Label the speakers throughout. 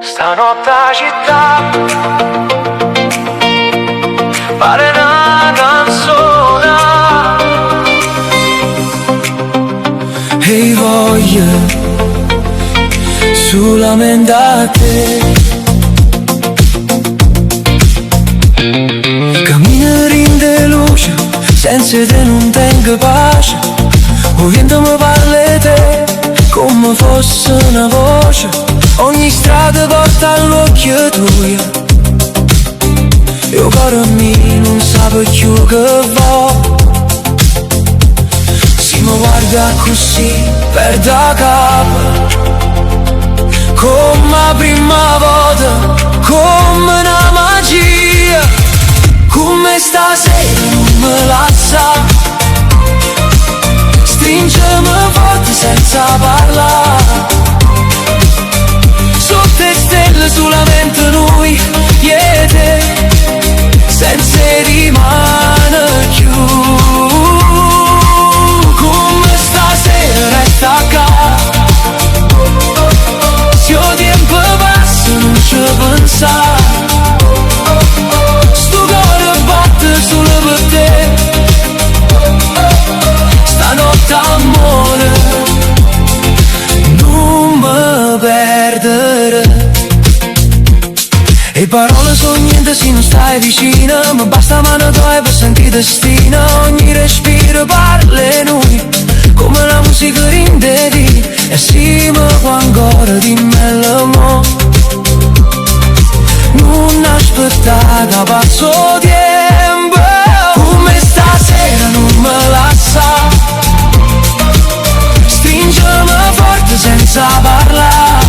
Speaker 1: Stanotte a città pare una canzone
Speaker 2: e voglio solamente camminare in de luce senza te non tengo pace, o vento mi parla di te come fosse una voce, ogni strada porta all'occhio tuo e il cuore mio non sa più che va. Se mi guarda così perdo la capo, come la prima volta, come una magia, come stasera non me la sa. Stringimi forte senza parlare, sotto le stelle solamente noi, io e te, senza rimane più. Come stasera resta qua, se il tempo passa non ci pensa, sto cuore batte solo per te. Stanotte amore, non mi perdere. E parole sono niente se non stai vicino, ma basta mano tua per sentire destino. Ogni respiro parla e noi, come la musica rinde di, e sì ma ancora dimmelo mo. Non aspettare che passo tempo, come stasera non me la sa. Stringimi forte senza parlare,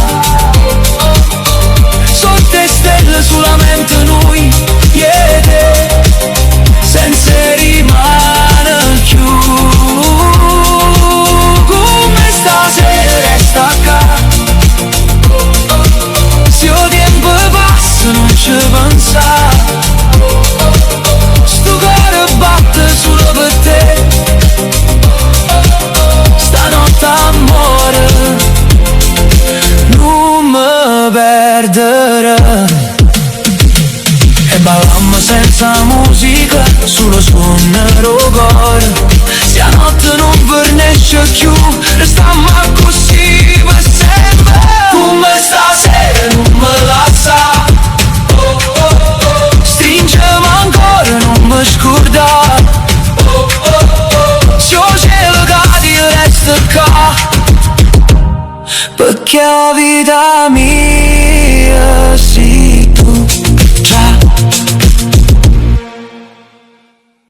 Speaker 2: sotto le stelle solamente noi, io e te, senza rimane più. Come stasera resta qua, se il tempo passa non ci pensa, sto cuore batte solo per te. Stanotte amore, non mi perdere. E ballammo senza musica, solo suonare il cuore. Se la notte non vernesce più, restammo così per sempre. Come stasera non me la sa, stringimi ancora, non mi scordare. Se il cielo cade io resto qua, perché la vita mia